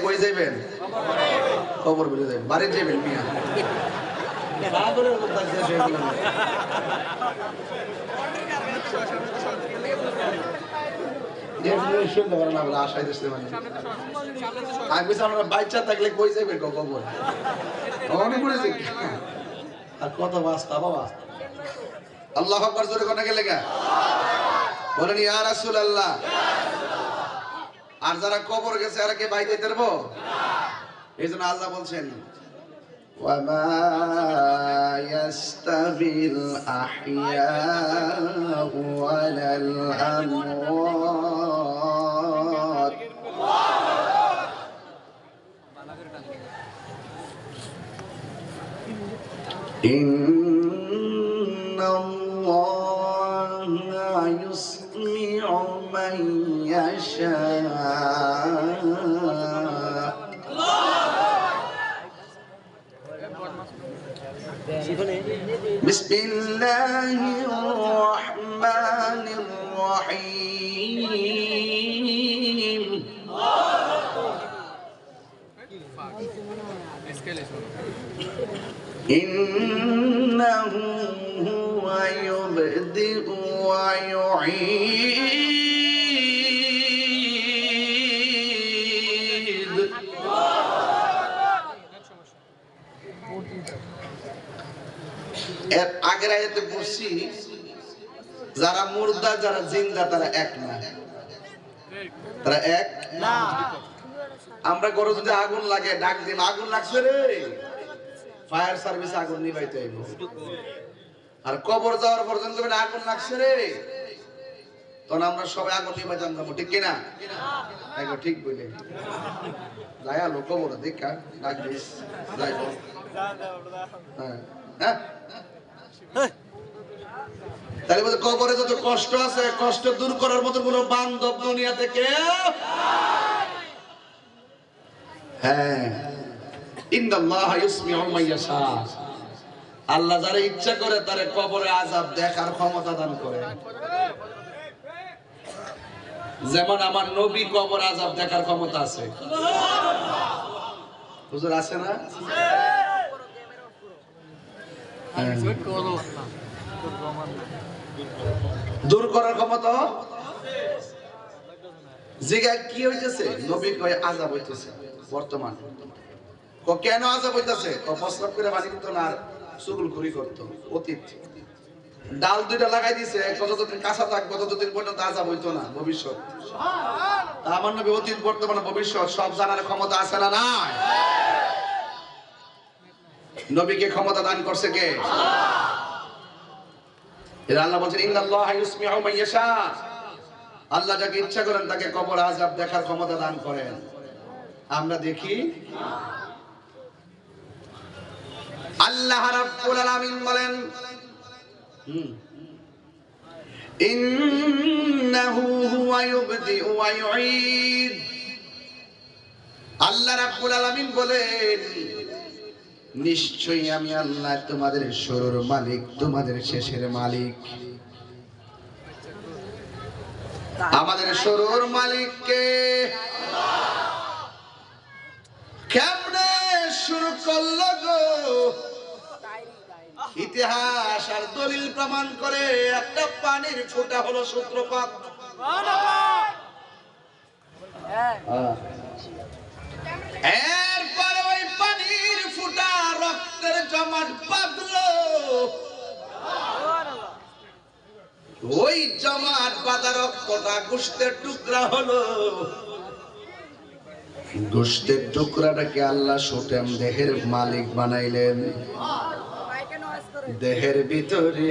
কই যাবেন? কবর বলে যাবেন, বাড়ি যাবেন মিয়া। বাচ্চা থাকলে কই যাবেন কবর? আর কত বাস্তা বাবা। আল্লাহু আকবার জোরে কোন গেলে গা বলেন ইয়া রাসূলুল্লাহ। আর যারা কবর গেছে আর কে বাইতে পারবো? এইজন্য আল্লাহ বলছেন ওয়া মা ইয়াস্তাবিল আহইয়াউ ওয়ালাল আমওয়াত ইন্নাল্লাহা ইউসমি'ু মান ইয়াশা। বিসমিল্লাহির রহমানির রহিম। ইন্নাহু হুয়া ইউবদিউ ওয়া ইউঈদ। এর আগের আয়াতে পড়ছি যারা মুর্দা যারা জিন্দা তারা এক না, তারা এক না। আমরা ঘরে যদি আগুন লাগে ডাক দিন, আগুন লাগছে রে, ফায়ার সার্ভিসে আগুন নিভাইতে আইব। আর কবর যাওয়ার পর্যন্ত আগুন লাগছে রে, তখন আমরা সবাই আগুন নিভাইতে যাবো, ঠিক কিনা? একবার ঠিক বলে যাই আলো কবর দেখা ডাক দিস যাইব। হ্যাঁ তাহলে বলতে কবরে যত কষ্ট আছে, কষ্ট দূর করার মতো কোন বান্ধব দুনিয়াতে কেউ। হ্যাঁ ইন্নাল্লাহা ইউসমি'ু মান ইয়াশা। আল্লাহ যারা ইচ্ছা করে তারে কবরে আযাব দেখার ক্ষমতা দান করে। যেমন আমার নবী কবর আযাব দেখার ক্ষমতা আছে। হুজুর আছে না? দূর করার ক্ষমতা জিগা কি হইতেছে? নবী কয় আযাব হইতেছে বর্তমান। কেন আযাব হইতেছে? প্রস্রাব করে পানি দিত না, চুগলখড়ি করত। অতীত ডাল দুইটা লাগাই দিছে, যতদিন কাঁচা থাকবো ততদিন পর্যন্ত আযাব হইতো না। ভবিষ্যৎ আমার নবী অতীত বর্তমান ভবিষ্যৎ সব জানার ক্ষমতা আছে না নাই? নবীকে ক্ষমতা দান করছে কে? আল্লাহ বলছেন ইন্নাল্লাহা ইউসমি'ু মান ইয়াশা। আল্লাহ যাকে ইচ্ছা করেন তাকে কবর আযাব দেখার ক্ষমতা দান করেন। আমরা দেখি আল্লাহ রাব্বুল আলামিন বলেন ইন্নাহু হুয়া ইউবদিউ ওয়া ইউঈদ। আল্লাহ রাব্বুল আলামিন বলেন নিশ্চয়ই আমি আল্লাহ তোমাদের শুরুর মালিক, তোমাদের শেষের মালিক। আমাদের শুরুর মালিক কে? কেমনে শুরু করলো গো? ইতিহাস আর দলিল প্রমাণ করে একটা পানির ফোঁটা হলো সূত্রপাত। এরপরে ওই পানির ফোঁটা রক্তের জমাট বাঁধলো, ওই জমাট বাঁধা রক্তটা গোশতের টুকরা হলো। গোশতের টুকরাটাকে আল্লাহ সুঠাম দেহের মালিক বানাইলেন। দেহের ভিতরে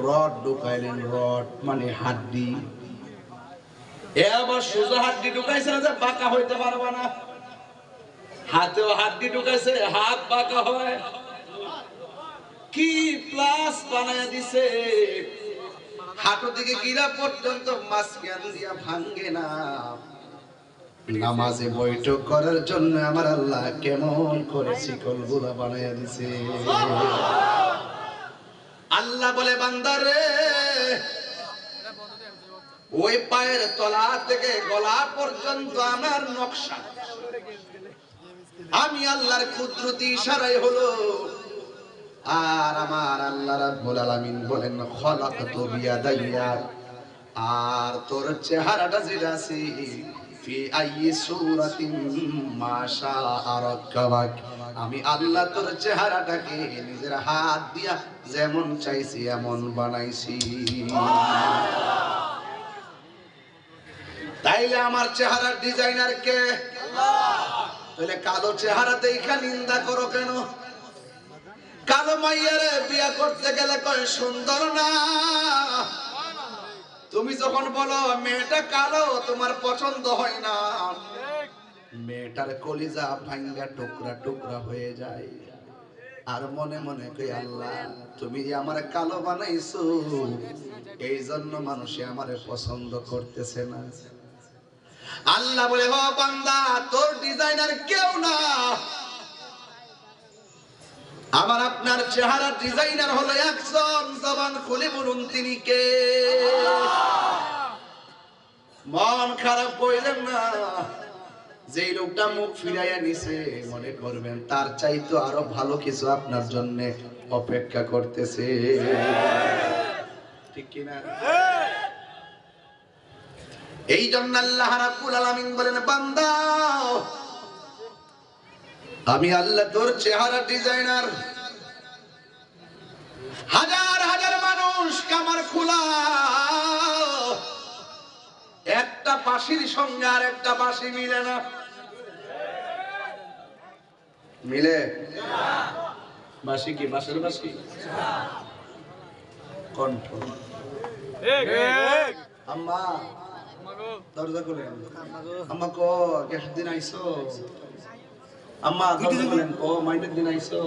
রড ঢুকাইলেন, রড মানে হাড্ডি। এ আবার সোজা হাড্ডি ঢুকাইছে না যে বাঁকা হইতে পারবে না। হাতেও হাড্ডি ঢুকাইছে, হাত বাঁকা হয়। কি প্লাস বানায় দিছে, হাঁটু থেকে গিরা পর্যন্ত মাঝখান দিয়া ভাঙ্গে না। নামাজে বৈঠক করার জন্য আমার আল্লাহ কেমন করে শিকলগুলা বানাইয়া দিছে। আল্লাহ বলে বান্দারে ওই পায়ের তলা থেকে গলা পর্যন্ত আমার নকশা, আমি আল্লাহর কুদরতি ইশারাই হলো। আর আমার আল্লাহ রাব্বুল আলামিন বলেন খলাকতু বিয়াদাইয়া, আর তোর চেহারাটা যেটা আছে ফি আইয়ি সূরাতিন মাশাআ রাক্কাবাক, আমি আল্লাহ তোর চেহারাটাকে নিজের হাত দিয়া যেমন চাইছি এমন বানাইছি। তাইলে আমার চেহারার ডিজাইনার কে? আল্লাহ। তাহলে কালো চেহারা দেখা নিন্দা করো কেন? কালো মাইয়ারে বিয়া করতে গেলে কয় সুন্দর না। তুমি যখন বলো মেয়েটা কালো তোমার পছন্দ হয় না, মেয়েটার কলিজা ভাঙ্গা টুকরা টুকরা হয়ে যায়। আর মনে মনে কই আল্লাহ তুমি আমার কালো বানাইছো, এই জন্য মানুষে আমারে পছন্দ করতেছে না। আল্লাহ বলে ও বান্দা তোর ডিজাইনার কেউ না, আমার আপনার চেহারার ডিজাইনার হলো একজন। জবান খুলে বলুন তিনি কে? মন খারাপ কইলেন না। যেই লোকটা মুখ ফিরাইয়া নিছে মনে করবেন তার চাইতো আরো ভালো কিছু আপনার জন্য অপেক্ষা করতেছে, ঠিক কিনা? এই জন্য আল্লাহ রাব্বুল আলামিন বলেন বান্দা আমি আল্লাহ তোর চেহারা ডিজাইনার। হাজার হাজার মানুষ কামার খোলা, একটা বাঁশির সঙ্গে আর একটা বাঁশি মিলে না। মিলে? বাঁশি কি বাঁশের বাঁশি? কণ্ঠ। আম্মা দরজা খুলেন। আম্মা কো একদিন আইসো? আম্মা দরজা খুলেন। ও মাইনের দিন আইসো?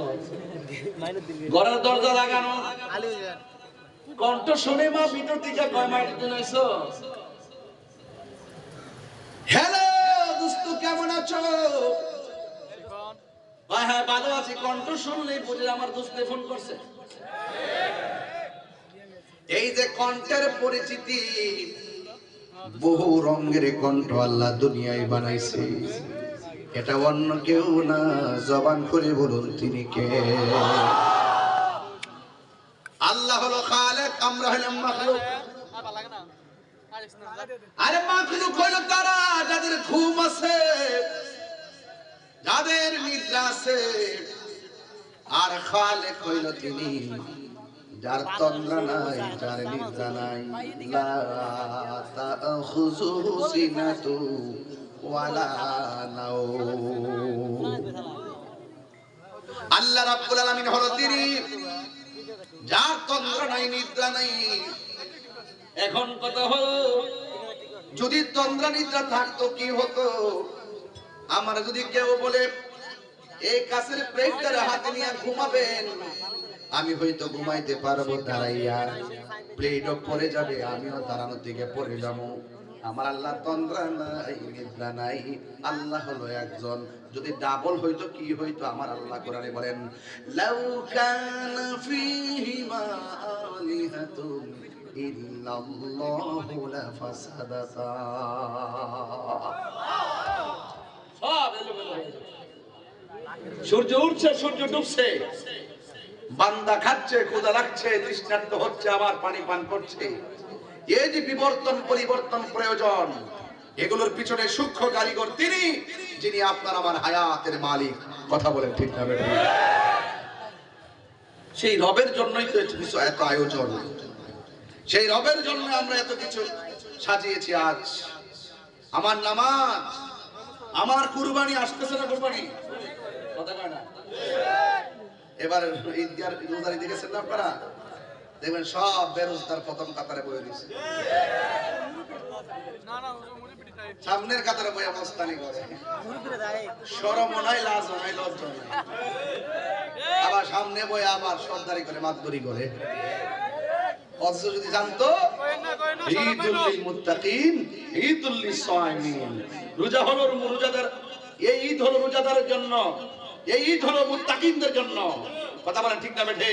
ঘরের দরজা লাগানো, কণ্ঠ শুনে মা ভিতর থেকে কয় মাইনের দিন আইসো? হ্যালো দোস্ত কেমন আছো? হ্যাঁ ভালো আছি। কণ্ঠ শুনলেই বুঝে আমার দোস্তে ফোন করছে। এই যে কণ্ঠের পরিচিতি, বহু রঙের কণ্ঠ আল্লাহ দুনিয়ায় বানাইছে, এটা অন্য কেউ না। জবান করে বলুন তিনি কে? আল্লাহ হলো খালেক, আমরা হলাম মাখলুক। আরে মাখলুক হলো তারা যাদের ঘুম আছে, যাদের নিদ্রা আছে। আর খালেক হইল তিনি যার তন্দ্রা নাই, যার নিদ্রা নাই। লা তাখুযুহু সিনাতু ওয়ালা নাওম। আল্লাহ রাব্বুল আলামিন হলো তিনি যার তন্দ্রা নাই, নিদ্রা নাই। এখন কথা হলো যদি তন্দ্রা নিদ্রা থাকতো কি হতো? আমার যদি কেউ বলে এই কাছের প্লেটটার হাতে নিয়ে ঘুমাবেন, আমি হয়তো ঘুমাইতে পারবো দাঁড়াইয়া, প্লেটও পড়ে যাবে, আমিও দাঁড়ানোর দিকে পড়ে যাবো। আমার আল্লাহ তন্দ্রা নাই, নিদ্রা নাই। আল্লাহ হলো একজন। যদি ডাবল হইতো কি হইতো? আমার আল্লাহ কোরআনে বলেন লাউ কানা ফীহিমা আলিহাতুন ইল্লাল্লাহু লাফাসাদাতা। সূর্য উঠছে, সূর্য ডুবছে, বান্দা খাচ্ছে, ক্ষুধা লাগছে, তৃষ্ণার্ত হচ্ছে, আবার পানি পান করছে। এই যে বিবর্তন পরিবর্তন প্রয়োজন, এগুলোর পিছনে সূক্ষ্ম কারিগর তিনি, যিনি আপনার আমার হায়াতের মালিক। কথা বলেন ঠিক না বেঠিক? সেই রবের জন্যই তো কিছু এত আয়োজন, সেই রবের জন্য আমরা এত কিছু সাজিয়েছি। আজ আমার নামাজ, আমার কুরবানি আসতেছে না? কুরবানি কথা কয় না? এবার ঈদগার রোজারি দেখেছেন না আপনারা? দেখবেন সব বেরোজগার প্রথম কাতারে বয়ে দিচ্ছে, সামনের কাতারে বয়ে অবস্থানি করে। শরম নাই, লাজ নাই, লজ্জা নাই। আবার সামনে বয়ে আবার সর্দারি করে, মাতবরি করে। অথচ যদি জানতো ঈদুল লিল মুত্তাকিন, ঈদুল লিস-সাইমিন, রোজা হলো রোজাদার, এই ঈদ হলো রোজাদারের জন্য, এই ঈদ হলো মুত্তাকিনদের জন্য। কথা বলেন ঠিক না বেঠে?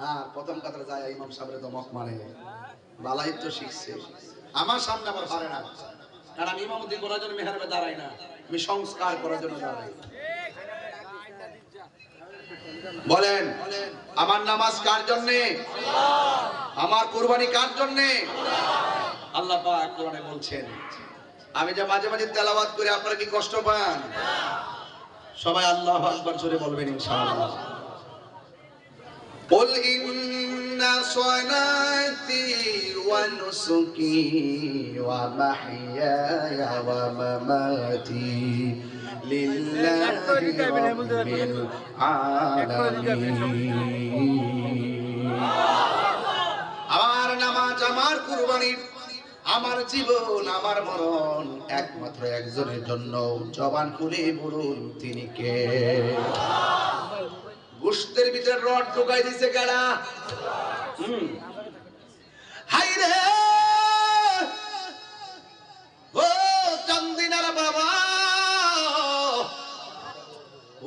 হ্যাঁ, প্রথম কাতারে যায় ইমাম সাহেবের দমক মারে, বালাই তো শিখছে। আমার সামনে আবার পারে না, কারণ আমি ইমামতি করার জন্য মেহরাবে দাঁড়াই না, আমি সংস্কার করার জন্য দাঁড়াই। বলেন আমার নামাজ কার জন্য? আমার কুরবানি কার জন্য? আল্লাহ পাক কোরআনে বলছেন। আমি যে মাঝে মাঝে তেলাওয়াত করে আপনারা কি কষ্ট পান? সবাই আল্লাহু আকবার জোরে বলবেন ইনশাআল্লাহ। قل إن صلاتي ونسكي ومحياي ومماتي لله رب العالمين। আমার নামাজ, আমার কুরবানি, আমার জীবন, আমার মরণ একমাত্র একজনের জন্য। জবান খুলে বলুন তিনি কে? গোশতের ভিতরে রড ঢুকাই দিছে কারা? হাই রে ও চান্দিনার বাবা,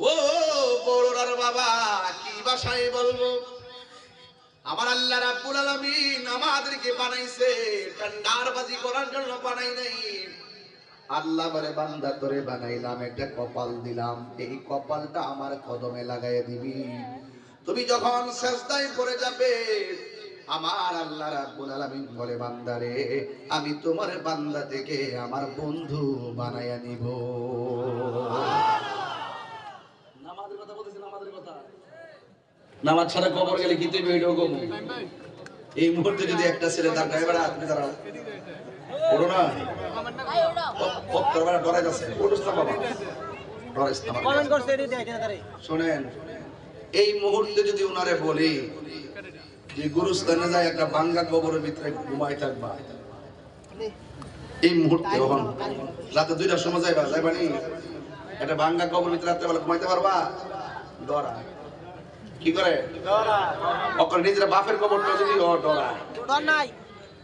ও বড়রার বাবা, কি ভাষায় বলবো? আমার আল্লাহ রাব্বুল আলামিন আমাদেরকে বানাইছে ঠান্ডারবাজি করার জন্য বানাই নাই। আল্লাহ বলে বান্দা তোরে বানাইলাম, একটা কপাল দিলাম, এই কপালটা আমার কদমে লাগাইয়া দিবি। তুমি যখন সিজদায় পড়ে যাবে, আমার আল্লাহ রাব্বুল আলামিন বলে বান্দারে আমি তোমার বান্দা থেকে আমার বন্ধু বানাইয়া নিব। নামাজের কথা বলতেছি, নামাজের কথা। নামাজ ছাড়া কবর গেলে কি তুই ভিডিও করব? এই মুহূর্তে যদি একটা ছেলে তার ড্রাইভার আপনি দাঁড়াও, ওড়ো না দরবারে ডরাই যাচ্ছে, ওড়োস না বাবা, ডরাইস না। কমেন্ট করতে এডি দেখেন তারে। শুনেন, এই মুহূর্তে যদি উনারে বলি যে গুরুস্থানে যায় একটা ভাঙ্গা কবরের ভিতরে ঘুমাই থাকবা, এই মুহূর্তে যখন রাতে 2টার সময় যাইবা নি একটা ভাঙ্গা কবরের ভিতরে রাতে বেলা ঘুমাইতে পারবা? ডরা কি করে? ডরা ওকর নিজের বাপের কবরটা যদি ও ডরা, ডর নাই,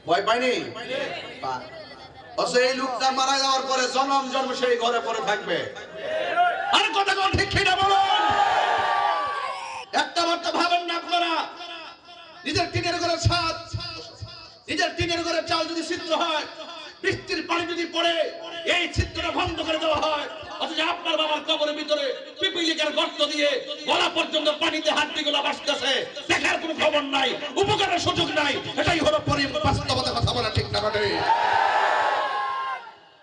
ভয় পায়নি। এই লোকটা মারা যাওয়ার পরে জন্ম জন্ম সেই ঘরে পড়ে থাকবে। আর কথা কোন ঠিক কিনা বলুন? একটা বার তো ভাবেন না আপনারা, নিজের টিনের ঘরের ছাদ, নিজের টিনের ঘরের চাল যদি ছিদ্র হয়, বৃষ্টির পানি যদি পড়ে এই ছিদ্রটা বন্ধ করে দেওয়া হয়, অথচ আপনার বাবার কবরের ভিতরে পিপিলিকার গর্ত দিয়ে গলা পর্যন্ত পানিতে হাড্ডিগুলো ভাসতেছে, দেখার কোনো খবর নাই, উপকারের সুযোগ নাই। এটাই হলো বাস্তবতা, কথা বলা ঠিক না বটে?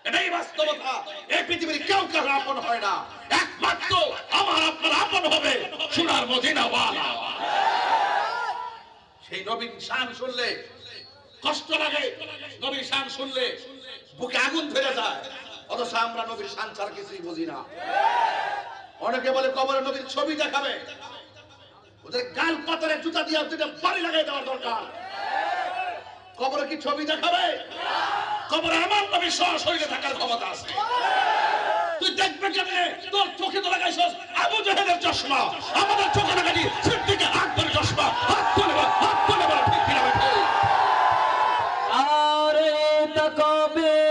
এটাই বাস্তবতা। এই পৃথিবীর কেউ কারো আপন হয় না, একমাত্র আমার আপনার আপন হবে সোনার মদিনা ওয়ালা। সেই নবীর শান শুনলে কষ্ট লাগে, নবীর শান শুনলে বুকে আগুন ধরে যায়, অথচ আমরা নবীর শান ছাড়া কিছুই বুঝি না। অনেকে বলে কবরে নবীর ছবি দেখাবে, ওদের গাল পাতারে জুতা দিয়ে দুটো বাড়ি লাগাই দেওয়ার দরকার। কবরে কি ছবি দেখাবে? কবরে আমার নবীর সরাসরি থাকার ক্ষমতা আছে। তুই দেখবে কেমনে? তোর চোখে তো লাগাইছস আবু জাহেলের চশমা, আমাদের চোখে লাগাই সিদ্দিক আকবর চশমা। হাত তুলে বল, হাত তুলে বল, ঠিক কিনা? আরে তাকবীর